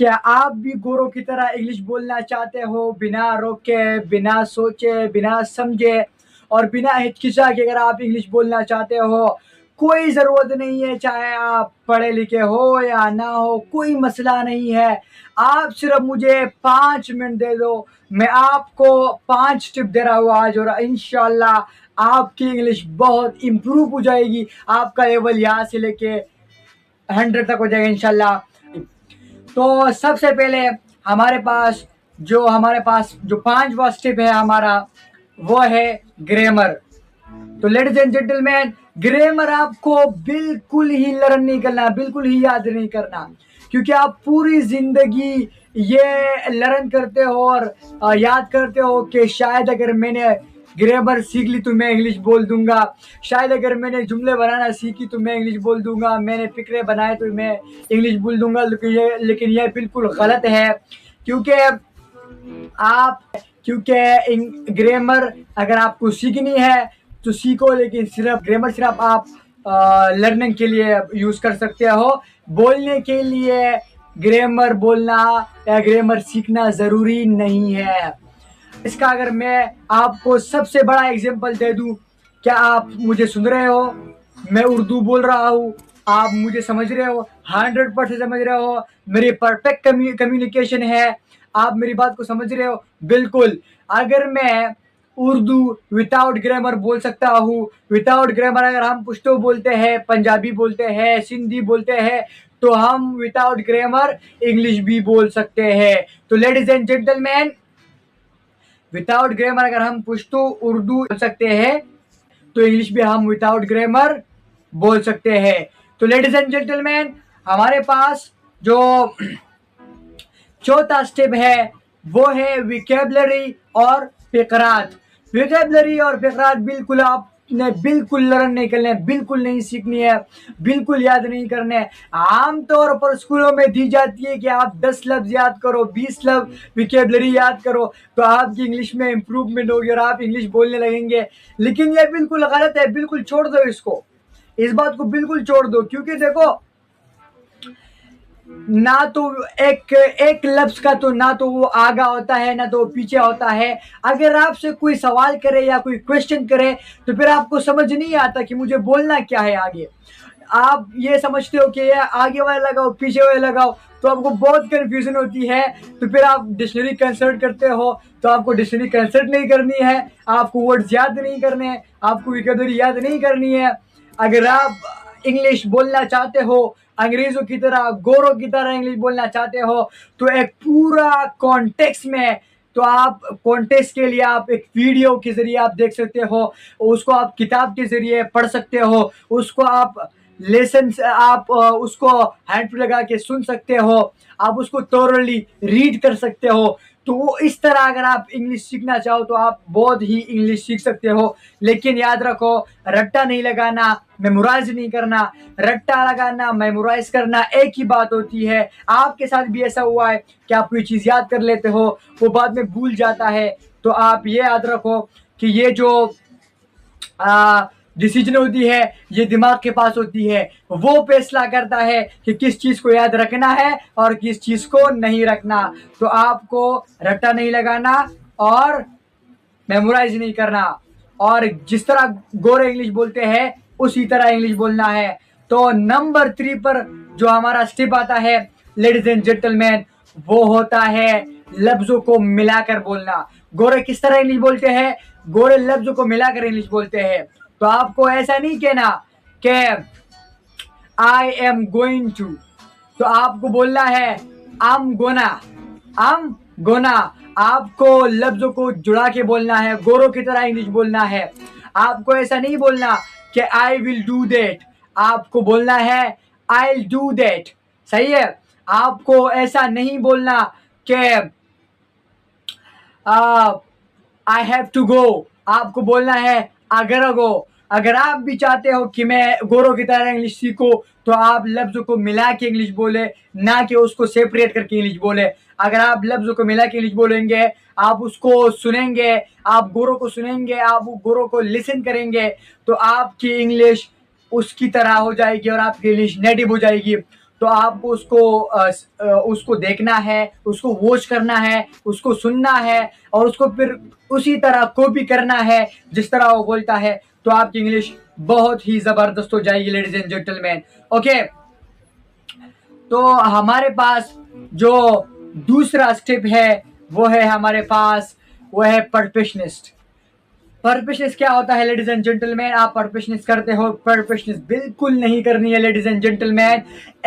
क्या आप भी गोरों की तरह इंग्लिश बोलना चाहते हो, बिना रोके, बिना सोचे, बिना समझे और बिना हिचकिचाहट अगर आप इंग्लिश बोलना चाहते हो, कोई ज़रूरत नहीं है, चाहे आप पढ़े लिखे हो या ना हो, कोई मसला नहीं है। आप सिर्फ मुझे 5 मिनट दे दो, मैं आपको 5 टिप दे रहा हूँ आज और इंशाल्लाह आपकी इंग्लिश बहुत इम्प्रूव हो जाएगी। आपका लेवल यहाँ से लेके 100 तक हो जाएगा इंशाल्लाह। तो सबसे पहले हमारे पास जो 5वां स्टेप है हमारा, वो है ग्रामर। तो लेडीज एंड जेंटलमैन, ग्रामर आपको बिल्कुल ही लर्न नहीं करना, बिल्कुल ही याद नहीं करना, क्योंकि आप पूरी जिंदगी ये लर्न करते हो और याद करते हो कि शायद अगर मैंने ग्रामर सीख ली तो मैं इंग्लिश बोल दूंगा, शायद अगर मैंने जुमले बनाना सीखी तो मैं इंग्लिश बोल दूंगा, मैंने फिक्रे बनाए तो मैं इंग्लिश बोल दूंगा। लेकिन ये बिल्कुल गलत है, क्योंकि आप क्योंकि ग्रामर अगर आपको सीखनी है तो सीखो, लेकिन सिर्फ ग्रामर सिर्फ आप लर्निंग के लिए यूज कर सकते हो। बोलने के लिए ग्रामर बोलना या ग्रामर सीखना जरूरी नहीं है। इसका अगर मैं आपको सबसे बड़ा एग्जांपल दे दूं, क्या आप मुझे सुन रहे हो? मैं उर्दू बोल रहा हूँ, आप मुझे समझ रहे हो? 100% समझ रहे हो? मेरी परफेक्ट कम्युनिकेशन है, आप मेरी बात को समझ रहे हो? बिल्कुल। अगर मैं उर्दू विदाउट ग्रामर बोल सकता हूँ, विदाउट ग्रामर अगर हम पुश्तो बोलते हैं, पंजाबी बोलते हैं, सिंधी बोलते हैं, तो हम विदाउट ग्रामर इंग्लिश भी बोल सकते हैं। तो ladies and gentleman, without grammar अगर हम पुश्तो उर्दू बोल सकते हैं, तो इंग्लिश भी हम विदाउट ग्रामर बोल सकते हैं। तो लेडीज एंड जेंटलमैन, हमारे पास जो चौथा स्टेप है वो है विकेबलरी और फिकरात। विकेबलरी और फिकरात बिल्कुल आपने बिल्कुल लर्न नहीं करने, बिल्कुल नहीं सीखनी है, बिल्कुल याद नहीं करने। आमतौर पर स्कूलों में दी जाती है कि आप 10 लफ्ज याद करो, 20 लफ्ज विकेबलरी याद करो, तो आपकी इंग्लिश में इंप्रूवमेंट होगी और आप इंग्लिश बोलने लगेंगे। लेकिन ये बिल्कुल गलत है, बिल्कुल छोड़ दो इसको, इस बात को बिल्कुल छोड़ दो, क्योंकि देखो, ना तो एक एक लफ्ज का तो ना तो वो आगा होता है ना तो वो पीछे होता है। अगर आपसे कोई सवाल करे या कोई क्वेश्चन करे तो फिर आपको समझ नहीं आता कि मुझे बोलना क्या है आगे। आप ये समझते हो कि ये आगे वाला लगाओ, पीछे वाला लगाओ, तो आपको बहुत कंफ्यूजन होती है। तो फिर आप डिक्शनरी कंसल्ट करते हो, तो आपको डिक्शनरी कंसल्ट नहीं करनी है, आपको वर्ड्स याद नहीं करने हैं, आपको वोकैबुलरी याद नहीं करनी है। अगर आप इंग्लिश बोलना चाहते हो, अंग्रेजों की तरह, गोरों की तरह इंग्लिश बोलना चाहते हो, तो एक पूरा कॉन्टेक्स्ट में, तो आप कॉन्टेक्स्ट के लिए आप एक वीडियो के जरिए आप देख सकते हो, उसको आप किताब के जरिए पढ़ सकते हो, उसको आप लेसन आप उसको हैंड पे लगा के सुन सकते हो, आप उसको थोरली रीड कर सकते हो। तो वो इस तरह अगर आप इंग्लिश सीखना चाहो तो आप बहुत ही इंग्लिश सीख सकते हो। लेकिन याद रखो, रट्टा नहीं लगाना, मेमोराइज नहीं करना। रट्टा लगाना, मेमोराइज करना एक ही बात होती है। आपके साथ भी ऐसा हुआ है कि आप कोई चीज़ याद कर लेते हो, वो बाद में भूल जाता है। तो आप ये याद रखो कि ये जो डिसीजन होती है ये दिमाग के पास होती है, वो फैसला करता है कि किस चीज को याद रखना है और किस चीज को नहीं रखना। तो आपको रट्टा नहीं लगाना और मेमोराइज नहीं करना, और जिस तरह गोरे इंग्लिश बोलते हैं उसी तरह इंग्लिश बोलना है। तो नंबर 3 पर जो हमारा स्टेप आता है लेडीज एंड जेंटलमैन, वो होता है लफ्जों को मिलाकर बोलना। गोरे किस तरह इंग्लिश बोलते हैं? गोरे लफ्जों को मिलाकर इंग्लिश बोलते हैं। तो आपको ऐसा नहीं कहना कि आई एम गोइंग टू, तो आपको बोलना है आम गोना, आम गोना। आपको लफ्जों को जुड़ा के बोलना है, गोरों की तरह इंग्लिश बोलना है। आपको ऐसा नहीं बोलना कि आई विल डू दैट, आपको बोलना है आई विल डू दैट। सही है? आपको ऐसा नहीं बोलना कि आई हैव टू गो, आपको बोलना है अगर गो। अगर आप भी चाहते हो कि मैं गोरों की तरह इंग्लिश सीखूं, तो आप लफ्जों को मिला के इंग्लिश बोले, ना कि उसको सेपरेट करके इंग्लिश बोले। अगर आप लफ्जों को मिला के इंग्लिश बोलेंगे, आप उसको सुनेंगे, आप गोरों को सुनेंगे, आप गोरों को लिसन करेंगे, तो आपकी इंग्लिश उसकी तरह हो जाएगी और आपकी इंग्लिश नेटिव हो जाएगी। तो आपको उसको देखना है, उसको वॉच करना है, उसको सुनना है और उसको फिर उसी तरह कॉपी करना है जिस तरह वो बोलता है, तो आपकी इंग्लिश बहुत ही जबरदस्त हो जाएगी लेडीज एंड जेंटलमैन। ओके, तो हमारे पास जो दूसरा स्टेप है वो है हमारे पास, वो है परफेक्शनिस्ट। परफेक्शनिस्ट क्या होता है लेडीज एंड जेंटलमैन? आप परफेक्शनिस्ट करते हो, परफेक्शनिस्ट बिल्कुल नहीं करनी है लेडीज एंड जेंटलमैन।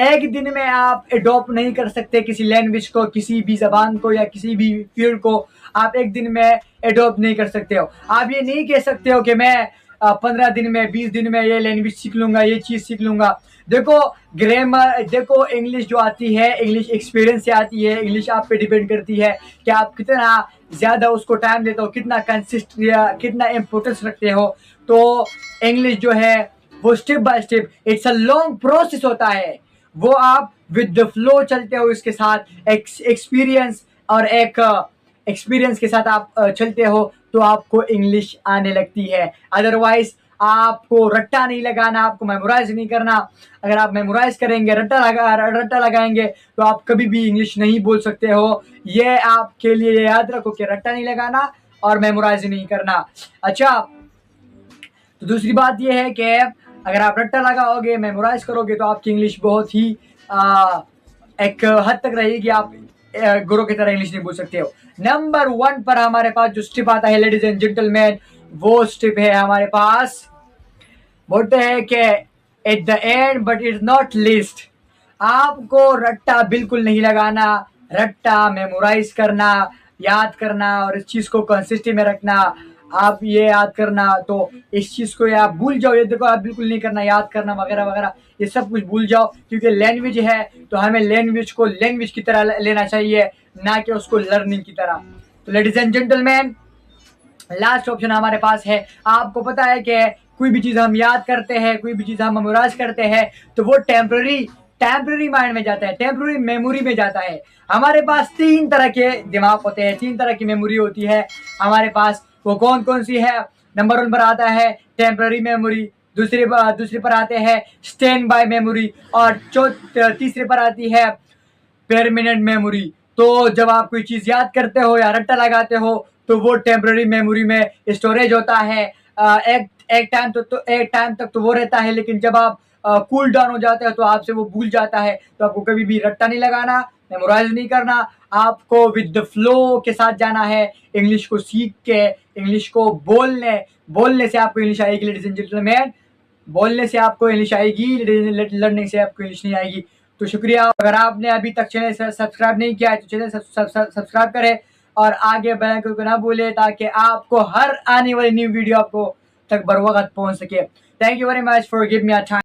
एक दिन में आप एडॉप्ट नहीं कर सकते किसी लैंग्वेज को, किसी भी जबान को या किसी भी फील्ड को आप एक दिन में एडॉप्ट नहीं कर सकते हो। आप ये नहीं कह सकते हो कि मैं 15 दिन में 20 दिन में ये लैंग्वेज सीख लूंगा, ये चीज सीख लूंगा। देखो ग्रामर, देखो इंग्लिश जो आती है, इंग्लिश एक्सपीरियंस से आती है। इंग्लिश आप पे डिपेंड करती है कि आप कितना ज्यादा उसको टाइम देते हो, कितना कंसिस्ट या कितना इम्पोर्टेंस रखते हो। तो इंग्लिश जो है वो step by step, it's a long process होता है। वो आप विद द फ्लो चलते हो, इसके साथ एक्सपीरियंस और एक एक्सपीरियंस के साथ आप चलते हो तो आपको इंग्लिश आने लगती है। अदरवाइज आपको रट्टा नहीं लगाना, आपको मेमोराइज नहीं करना। अगर आप मेमोराइज करेंगे, रट्टा लगाएंगे तो आप कभी भी इंग्लिश नहीं बोल सकते हो। ये आपके लिए याद रखो कि रट्टा नहीं लगाना और मेमोराइज नहीं करना। अच्छा, तो दूसरी बात यह है कि अगर आप रट्टा लगाओगे, मेमोराइज करोगे तो आपकी इंग्लिश बहुत ही एक हद तक रहेगी, आप गुरु की तरह इंग्लिश नहीं बोल सकते हो। नंबर 1 पर हमारे पास जो स्टेप आता है लेडीज एंड जेंटलमैन, वो स्टेप है हमारे पास, बोलते हैं कि at the end but it's not list. आपको रट्टा बिल्कुल नहीं लगाना। रट्टा मेमोराइज करना, याद करना और इस चीज को कंसिस्टेंसी में रखना। आप ये याद करना तो इस चीज को आप भूल जाओ, ये देखो आप बिल्कुल नहीं करना, याद करना वगैरह वगैरह ये सब कुछ भूल जाओ। क्योंकि लैंग्वेज है तो हमें लैंग्वेज को लैंग्वेज की तरह लेना चाहिए, ना कि उसको लर्निंग की तरह। तो ladies and gentleman, last option हमारे पास है। आपको पता है कि कोई भी चीज हम याद करते हैं, कोई भी चीज हम मेमोराइज करते हैं तो वो टेम्पररी माइंड में जाता है, टेम्पररी मेमोरी में जाता है। हमारे पास 3 तरह के दिमाग होते हैं, 3 तरह की मेमोरी होती है हमारे पास। वो कौन कौन सी है? नंबर 1 पर आता है टेम्पररी मेमोरी, दूसरे पर आते हैं स्टैंड बाय मेमोरी और तीसरे पर आती है परमानेंट मेमोरी। तो जब आप कोई चीज याद करते हो या रट्टा लगाते हो तो वो टेम्पररी मेमोरी में स्टोरेज होता है। एक टाइम तक तो वो रहता है, लेकिन जब आप कूल डाउन हो जाते हो तो आपसे वो भूल जाता है। तो आपको कभी भी रट्टा नहीं लगाना, मेमोराइज नहीं करना, आपको विद द फ्लो के साथ जाना है। इंग्लिश को सीख के, इंग्लिश को बोलने से आपको इंग्लिश आएगी लेडीज एंड जेंटलमैन। बोलने से आपको इंग्लिश आएगी, लर्निंग से आपको इंग्लिश नहीं आएगी। तो शुक्रिया। अगर आपने अभी तक चैनल सब्सक्राइब नहीं किया है तो चैनल सब्सक्राइब करें और आगे बेल आइकन को ना भूलें ताकि आपको हर आने वाली न्यू वीडियो आपको तक बर वक्त पहुंच सके। Thank you very much for give me a time.